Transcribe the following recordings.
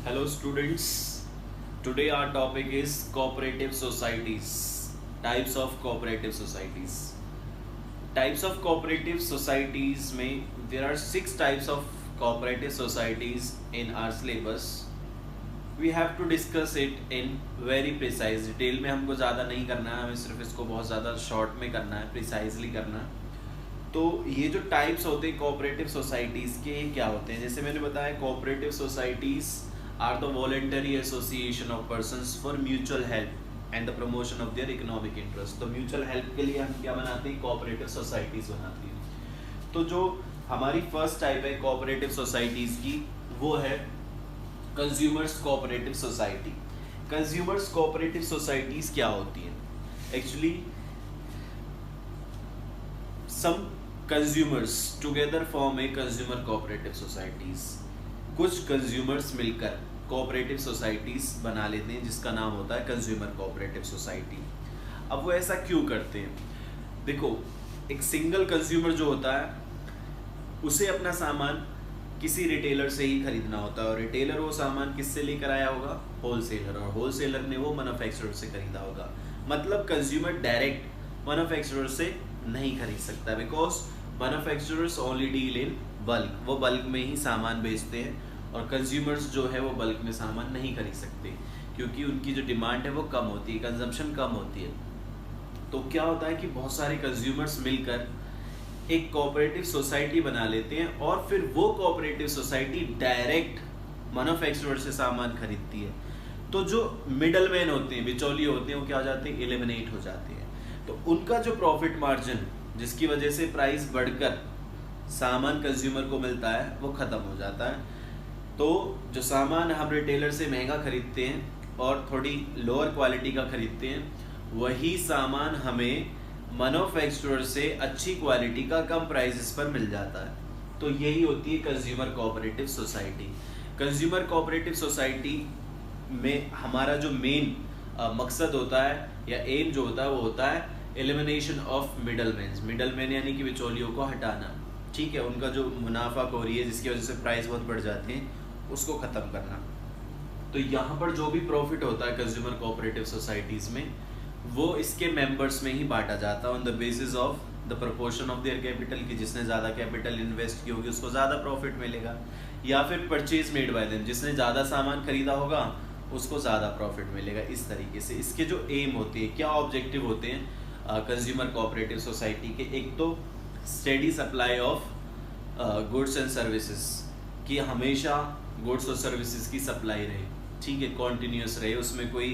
Hello students, today our topic is cooperative societies, types of cooperative societies. Types of cooperative societies में there are 6 types of cooperative societies in our syllabus. We have to discuss it in very precise detail में हमको ज़्यादा नहीं करना है, हमें सिर्फ इसको बहुत ज़्यादा शॉर्ट में करना है, प्रिसाइजली करना है। तो ये जो टाइप्स होते हैं कोऑपरेटिव सोसाइटीज़ के क्या होते हैं, जैसे मैंने बताया cooperative societies are the voluntary association of persons for mutual help and the promotion of their economic interest. तो म्यूचुअल हेल्प के लिए हम क्या बनाते हैं, कोऑपरेटिव सोसाइटीज़ बनाते हैं। तो जो हमारी फर्स्ट टाइप है कोऑपरेटिव सोसाइटीज़ की वो है consumers cooperative society. Consumers cooperative societies क्या होती हैं? Actually some consumers together form a consumer cooperative societies। कुछ consumers मिलकर cooperative societies बना लेते हैं जिसका नाम होता है consumer cooperative society। अब वो ऐसा क्यों करते हैं? देखो, एक सिंगल कंज्यूमर जो होता है उसे अपना सामान किसी रिटेलर से ही खरीदना होता है और रिटेलर वो सामान किससे लेकर आया होगा? होलसेलर, और होलसेलर ने वो मैन्युफैक्चरर से खरीदा होगा। मतलब कंज्यूमर डायरेक्ट मैन्युफैक्चरर से नहीं खरीद सकता, because manufacturers only deal in bulk, वो बल्क में ही सामान बेचते हैं और कंज्यूमर्स जो है वो बल्क में सामान नहीं खरीद सकते क्योंकि उनकी जो डिमांड है वो कम होती है, कंजम्पशन कम होती है। तो क्या होता है कि बहुत सारे कंज्यूमर्स मिलकर एक कोऑपरेटिव सोसाइटी बना लेते हैं और फिर वो कोऑपरेटिव सोसाइटी डायरेक्ट मैन्युफैक्चरर से सामान खरीदती है। तो जो मिडल मैन होते हैं, बिचौलिए होते हैं, वो क्या हो जाते हैं? एलिमिनेट हो जाते हैं। तो उनका जो प्रॉफिट मार्जिन जिसकी वजह से प्राइस बढ़कर सामान कंज्यूमर को मिलता है वो ख़त्म हो जाता है। तो जो सामान हम रिटेलर से महंगा खरीदते हैं और थोड़ी लोअर क्वालिटी का खरीदते हैं, वही सामान हमें मैन्युफैक्चरर से अच्छी क्वालिटी का कम प्राइसेस पर मिल जाता है। तो यही होती है consumer cooperative society. Consumer cooperative society में हमारा जो मेन मकसद होता है या एम जो होता है वो होता है एलिमिनेशन ऑफ मिडल मैन यानी कि बिचौलियों को हटाना। ठीक है, उनका जो मुनाफाखोरी है जिसकी वजह से प्राइस बहुत बढ़ जाते हैं उसको ख़त्म करना। तो यहाँ पर जो भी प्रॉफिट होता है कंज्यूमर कोऑपरेटिव सोसाइटीज़ में वो इसके मेंबर्स में ही बांटा जाता है on the basis of the proportion of their capital, की जिसने ज़्यादा कैपिटल इन्वेस्ट की होगी उसको ज़्यादा प्रॉफिट मिलेगा, या फिर परचेज मेड बाय देम, जिसने ज़्यादा सामान खरीदा होगा उसको ज़्यादा प्रॉफिट मिलेगा। इस तरीके से इसके जो एम होते हैं, क्या ऑब्जेक्टिव होते हैं कंज्यूमर कोऑपरेटिव सोसाइटी के, एक तो steady supply of goods and services, कि हमेशा गुड्स और सर्विसेज की सप्लाई रहे, ठीक है, कॉन्टीन्यूस रहे, उसमें कोई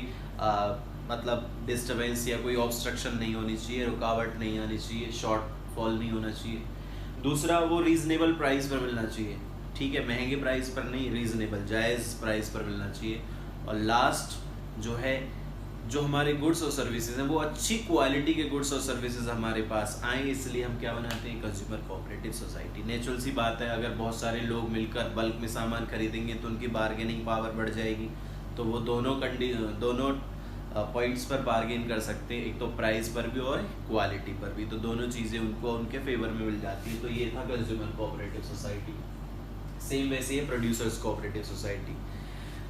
मतलब डिस्टर्बेंस या कोई ऑब्स्ट्रक्शन नहीं होनी चाहिए, रुकावट नहीं आनी चाहिए, शॉर्टफॉल नहीं होना चाहिए। दूसरा, वो रीजनेबल प्राइस पर मिलना चाहिए, ठीक है, महंगे प्राइस पर नहीं, रीजनेबल जायज़ प्राइस पर मिलना चाहिए। और लास्ट जो है, जो हमारे गुड्स और सर्विसेज हैं वो अच्छी क्वालिटी के गुड्स और सर्विसेज हमारे पास आए, इसलिए हम क्या बनाते हैं? Consumer cooperative society. नेचुरल सी बात है, अगर बहुत सारे लोग मिलकर बल्क में सामान खरीदेंगे तो उनकी बार्गेनिंग पावर बढ़ जाएगी, तो वो दोनों पॉइंट्स पर बार्गेन कर सकते हैं, एक तो प्राइस पर भी और क्वालिटी पर भी, तो दोनों चीज़ें उनको उनके फेवर में मिल जाती है। तो ये था कंज्यूमर कोऑपरेटिव सोसाइटी। सेम वैसे ही प्रोड्यूसर्स कोऑपरेटिव सोसाइटी।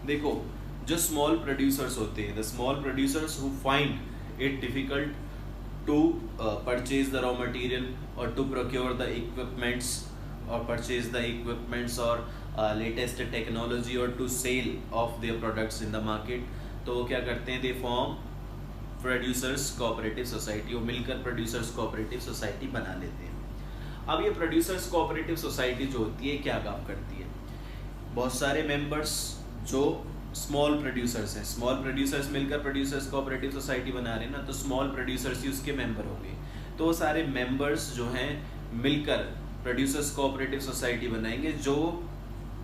देखो, जो स्मॉल प्रोड्यूसर्स होते हैं, the small producers who find it difficult to purchase the raw material और टू प्रोक्योर द इक्विपमेंट्स और परचेज द इक्विपमेंट्स और लेटेस्ट टेक्नोलॉजी और to sell off their products in the market, तो वो क्या करते हैं? They form producers cooperative society, वो मिलकर प्रोड्यूसर्स कोऑपरेटिव सोसाइटी बना लेते हैं। अब ये प्रोड्यूसर्स कोऑपरेटिव सोसाइटी जो होती है क्या काम करती है? बहुत सारे मेंबर्स जो स्मॉल प्रोड्यूसर्स हैं, स्मॉल प्रोड्यूसर्स मिलकर प्रोड्यूसर्स कोऑपरेटिव सोसाइटी बना रहे हैं ना, तो स्मॉल प्रोड्यूसर्स ही उसके मेंबर होंगे। तो वो सारे मेंबर्स जो हैं मिलकर प्रोड्यूसर्स कोऑपरेटिव सोसाइटी बनाएंगे। जो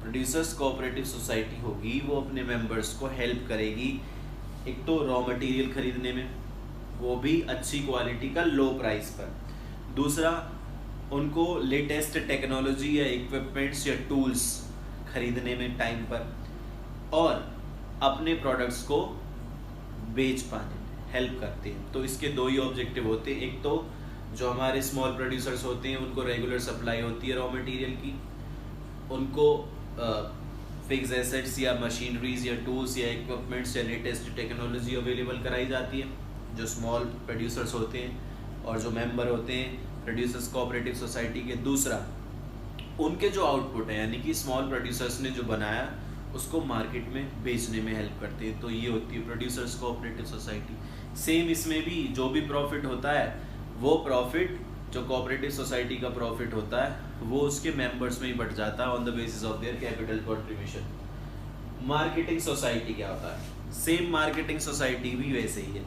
प्रोड्यूसर्स कोऑपरेटिव सोसाइटी होगी वो अपने मेंबर्स को हेल्प करेगी, एक तो रॉ मटेरियल खरीदने में, वो भी अच्छी क्वालिटी का लो प्राइस पर। दूसरा, उनको लेटेस्ट टेक्नोलॉजी या इक्विपमेंट्स या टूल्स खरीदने में टाइम पर, और अपने प्रोडक्ट्स को बेच पाने में हेल्प करते हैं। तो इसके दो ही ऑब्जेक्टिव होते हैं, एक तो जो हमारे स्मॉल प्रोड्यूसर्स होते हैं उनको रेगुलर सप्लाई होती है रॉ मटेरियल की, उनको फिक्स एसेट्स या मशीनरीज या टूल्स या इक्विपमेंट्स या लेटेस्ट टेक्नोलॉजी अवेलेबल कराई जाती है जो स्मॉल प्रोड्यूसर्स होते हैं और जो मेंबर होते हैं प्रोड्यूसर्स कोऑपरेटिव सोसाइटी के। दूसरा, उनके जो आउटपुट है यानी कि स्मॉल प्रोड्यूसर्स ने जो बनाया उसको मार्केट में बेचने में हेल्प करते हैं, तो ये होती है प्रोड्यूसर्स कोऑपरेटिव सोसाइटी। सेम इसमें भी जो भी प्रॉफिट होता है वो प्रॉफिट जो कोऑपरेटिव सोसाइटी का प्रॉफिट होता है वो उसके मेंबर्स में ही बढ़ जाता है on the basis of their capital contribution. Marketing society क्या होता है? सेम मार्केटिंग सोसाइटी भी वैसे ही है।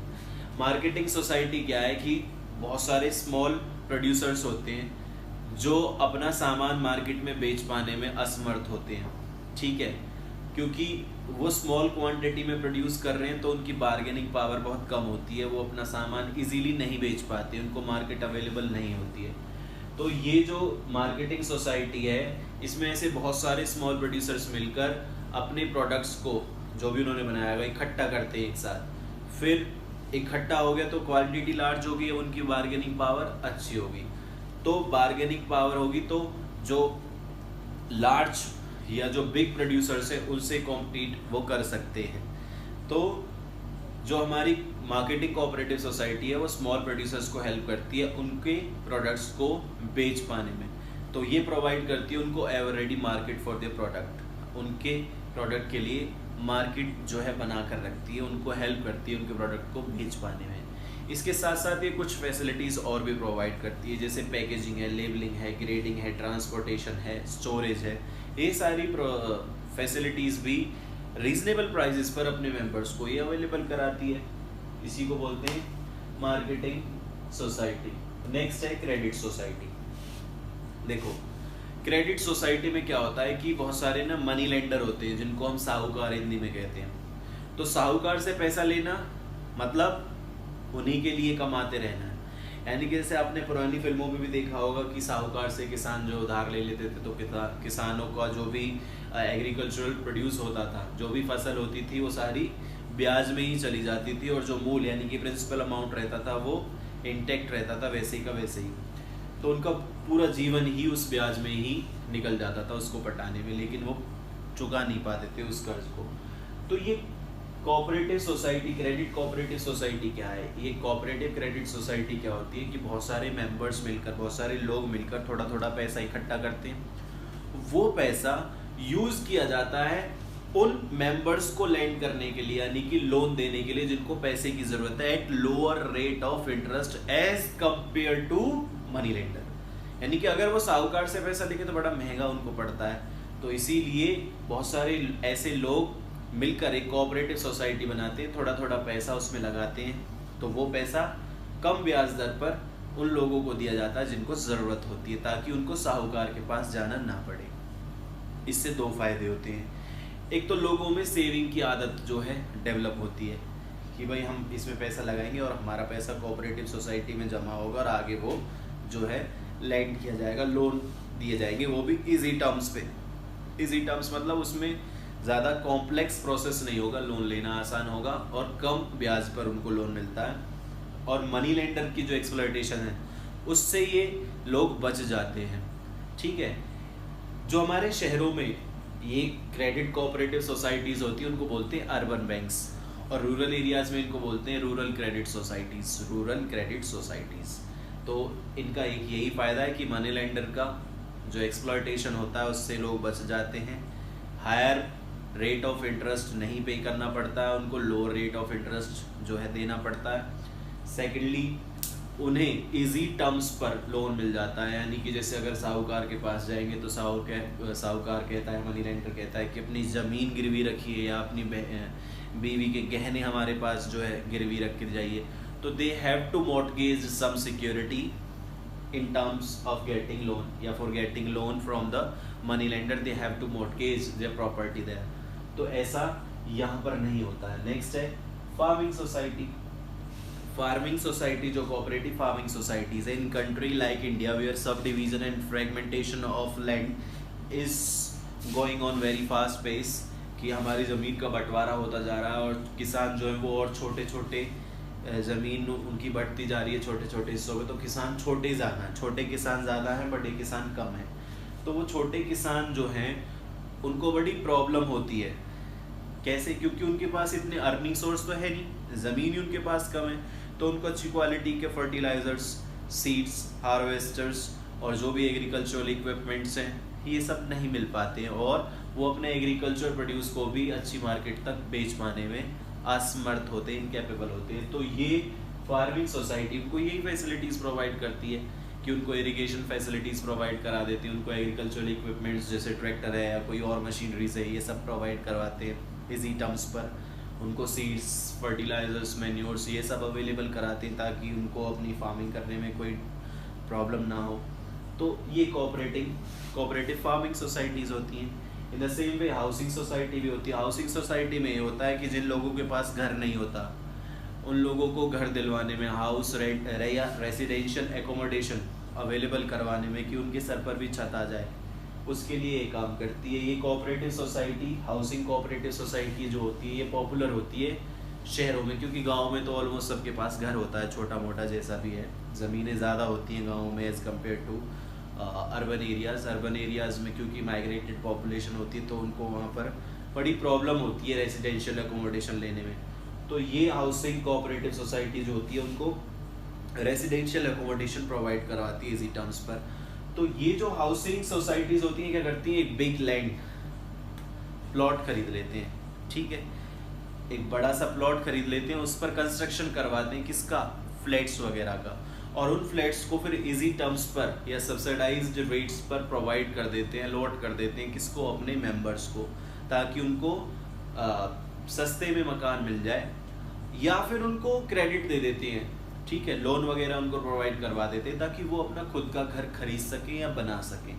मार्केटिंग सोसाइटी क्या है कि बहुत सारे स्मॉल प्रोड्यूसर्स होते हैं जो अपना सामान मार्केट में बेच पाने में असमर्थ होते हैं, ठीक है, क्योंकि वो स्मॉल क्वांटिटी में प्रोड्यूस कर रहे हैं तो उनकी बार्गेनिंग पावर बहुत कम होती है, वो अपना सामान इजीली नहीं बेच पाते, उनको मार्केट अवेलेबल नहीं होती है। तो ये जो मार्केटिंग सोसाइटी है इसमें ऐसे बहुत सारे स्मॉल प्रोड्यूसर्स मिलकर अपने प्रोडक्ट्स को जो भी उन्होंने बनाया हुआ इकट्ठा करते हैं एक साथ, फिर इकट्ठा हो गया तो क्वांटिटी लार्ज होगी, उनकी बार्गेनिंग पावर अच्छी होगी, तो बार्गेनिंग पावर होगी तो जो लार्ज या जो बिग प्रोड्यूसर्स है उनसे कॉम्पीट वो कर सकते हैं। तो जो हमारी मार्केटिंग कोऑपरेटिव सोसाइटी है वो स्मॉल प्रोड्यूसर्स को हेल्प करती है उनके प्रोडक्ट्स को बेच पाने में, तो ये प्रोवाइड करती है उनको ever ready market for their product, उनके प्रोडक्ट के लिए मार्केट जो है बना कर रखती है, उनको हेल्प करती है उनके प्रोडक्ट को बेच पाने में। इसके साथ साथ ये कुछ फैसिलिटीज़ और भी प्रोवाइड करती है जैसे पैकेजिंग है, लेबलिंग है, ग्रेडिंग है, ट्रांसपोर्टेशन है, स्टोरेज है, ये सारी फैसिलिटीज़ भी रीजनेबल प्राइसेस पर अपने मेंबर्स को ये अवेलेबल कराती है। इसी को बोलते हैं मार्केटिंग सोसाइटी। नेक्स्ट है क्रेडिट सोसाइटी। देखो क्रेडिट सोसाइटी में क्या होता है कि बहुत सारे ना मनी लेंडर होते हैं जिनको हम साहूकार हिंदी में कहते हैं। तो साहूकार से पैसा लेना मतलब उन्हीं के लिए कमाते रहना है, यानी कि जैसे आपने पुरानी फिल्मों में भी देखा होगा कि साहूकार से किसान जो उधार ले लेते थे तो किसानों का जो भी एग्रीकल्चरल प्रोड्यूस होता था, जो भी फसल होती थी वो सारी ब्याज में ही चली जाती थी और जो मूल यानी कि प्रिंसिपल अमाउंट रहता था वो इंटैक्ट रहता था वैसे ही का वैसे ही, तो उनका पूरा जीवन ही उस ब्याज में ही निकल जाता था उसको पटाने में, लेकिन वो चुका नहीं पाते थे उस कर्ज को। तो ये cooperative society, credit cooperative society क्या है? ये कोऑपरेटिव क्रेडिट सोसाइटी क्या होती है कि बहुत सारे मेंबर्स मिलकर, बहुत सारे लोग मिलकर थोड़ा थोड़ा पैसा इकट्ठा करते हैं, वो पैसा यूज किया जाता है उन मेंबर्स को लैंड करने के लिए यानी कि लोन देने के लिए जिनको पैसे की जरूरत है at lower rate of interest as compare to money lender, यानी कि अगर वो साहूकार से पैसा लेके तो बड़ा महंगा उनको पड़ता है, तो इसीलिए बहुत सारे ऐसे लोग मिलकर एक कोऑपरेटिव सोसाइटी बनाते हैं, थोड़ा थोड़ा पैसा उसमें लगाते हैं, तो वो पैसा कम ब्याज दर पर उन लोगों को दिया जाता है जिनको ज़रूरत होती है ताकि उनको साहूकार के पास जाना ना पड़े। इससे दो फायदे होते हैं, एक तो लोगों में सेविंग की आदत जो है डेवलप होती है कि भाई हम इसमें पैसा लगाएंगे और हमारा पैसा कोऑपरेटिव सोसाइटी में जमा होगा और आगे वो जो है लैंड किया जाएगा, लोन दिए जाएंगे, वो भी इजी टर्म्स पे। इजी टर्म्स मतलब उसमें ज़्यादा कॉम्प्लेक्स प्रोसेस नहीं होगा, लोन लेना आसान होगा और कम ब्याज पर उनको लोन मिलता है, और मनी लेंडर की जो एक्सप्लॉयटेशन है उससे ये लोग बच जाते हैं। ठीक है, जो हमारे शहरों में ये क्रेडिट कोऑपरेटिव सोसाइटीज़ होती है उनको बोलते हैं अर्बन बैंक्स, और रूरल एरियाज़ में इनको बोलते हैं rural credit societies, rural credit societies. तो इनका एक यही फ़ायदा है कि मनी लेंडर का जो एक्सप्लॉयटेशन होता है उससे लोग बच जाते हैं, हायर रेट ऑफ इंटरेस्ट नहीं पे करना पड़ता है उनको, लोअर रेट ऑफ इंटरेस्ट जो है देना पड़ता है। सेकेंडली उन्हें इजी टर्म्स पर लोन मिल जाता है, यानी कि जैसे अगर साहूकार के पास जाएंगे तो साहूकार कहता है, मनी लेंडर कहता है कि अपनी ज़मीन गिरवी रखिए या अपनी बीवी के गहने हमारे पास जो है गिरवी रख के जाइए, तो they have to mortgage some security in terms of getting loan या for getting loan from the money lender they have to mortgage their property there, तो ऐसा यहाँ पर नहीं होता है। नेक्स्ट है फार्मिंग सोसाइटी। फार्मिंग सोसाइटी जो कोऑपरेटिव फार्मिंग सोसाइटीज है in country like India where subdivision and fragmentation of land is going on very fast pace, कि हमारी ज़मीन का बंटवारा होता जा रहा है और किसान जो है वो और छोटे छोटे ज़मीन उनकी बढ़ती जा रही है छोटे छोटे हिस्सों में, तो किसान छोटे ज़्यादा हैं, छोटे किसान ज़्यादा हैं, बड़े किसान कम हैं। तो वो छोटे किसान जो हैं उनको बड़ी प्रॉब्लम होती है। कैसे? क्योंकि उनके पास इतने अर्निंग सोर्स तो है नहीं, ज़मीन ही उनके पास कम है, तो उनको अच्छी क्वालिटी के फर्टिलाइजर्स, सीड्स, हार्वेस्टर्स और जो भी एग्रीकल्चरल इक्विपमेंट्स हैं ये सब नहीं मिल पाते हैं, और वो अपने एग्रीकल्चर प्रोड्यूस को भी अच्छी मार्केट तक बेच पाने में असमर्थ होते हैं, इनकैपेबल होते हैं। तो ये फार्मिंग सोसाइटी उनको यही फैसिलिटीज़ प्रोवाइड करती है कि उनको इरिगेशन फैसिलिटीज़ प्रोवाइड करा देती हैं, उनको एग्रीकल्चरल इक्विपमेंट्स जैसे ट्रैक्टर है या कोई और मशीनरीज है ये सब प्रोवाइड करवाते हैं इजी टर्म्स पर। उनको सीड्स, फर्टिलाइजर्स, मैन्योर्स ये सब अवेलेबल कराते हैं ताकि उनको अपनी फार्मिंग करने में कोई प्रॉब्लम ना हो। तो ये कोऑपरेटिव फार्मिंग सोसाइटीज़ होती हैं। In the same way housing society भी होती है। हाउसिंग सोसाइटी में ये होता है कि जिन लोगों के पास घर नहीं होता उन लोगों को घर दिलवाने में, हाउस रेंट या रेसिडेंशियल एकोमोडेशन अवेलेबल करवाने में, कि उनके सर पर भी छत आ जाए, उसके लिए ये काम करती है। ये cooperative society, housing cooperative society जो होती है ये पॉपुलर होती है शहरों में, क्योंकि गाँव में तो ऑलमोस्ट सबके पास घर होता है, छोटा मोटा जैसा भी है। ज़मीनें ज़्यादा होती हैं गाँव में as compare to urban areas में, क्योंकि माइग्रेटेड पॉपुलेशन होती है तो उनको वहाँ पर बड़ी प्रॉब्लम होती है रेसिडेंशियल एकोमोडेशन लेने में। तो ये हाउसिंग कोऑपरेटिव सोसाइटी जो होती है उनको रेसिडेंशियल एकोमोडेशन प्रोवाइड करवाती है इजी टर्म्स पर। तो ये जो हाउसिंग सोसाइटीज़ होती हैं क्या करती हैं, एक बिग लैंड प्लॉट खरीद लेते हैं, ठीक है, एक बड़ा सा प्लॉट खरीद लेते हैं, उस पर कंस्ट्रक्शन करवाते हैं, किसका, फ्लैट्स वगैरह का, और उन फ्लैट्स को फिर इजी टर्म्स पर या सब्सिडाइज्ड रेट्स पर प्रोवाइड कर देते हैं, अलॉट कर देते हैं, किसको, अपने मेंबर्स को, ताकि उनको सस्ते में मकान मिल जाए, या फिर उनको क्रेडिट दे देते हैं, ठीक है, लोन वगैरह उनको प्रोवाइड करवा देते हैं ताकि वो अपना खुद का घर खरीद सकें या बना सकें।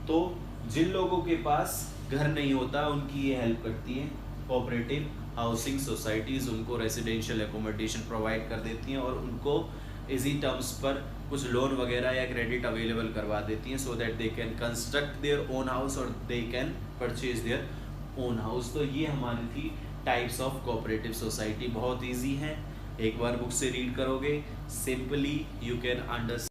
तो जिन लोगों के पास घर नहीं होता उनकी ये हेल्प करती है कोऑपरेटिव हाउसिंग सोसाइटीज़, उनको रेसिडेंशियल एकोमोडेशन प्रोवाइड कर देती हैं और उनको इजी टर्म्स पर कुछ लोन वगैरह या क्रेडिट अवेलेबल करवा देती हैं, so that they can construct their own house और they can purchase their own house. तो ये हमारी थी टाइप्स ऑफ कोऑपरेटिव सोसाइटी। बहुत इजी है, एक बार बुक से रीड करोगे सिंपली यू कैन अंडरस्टैंड।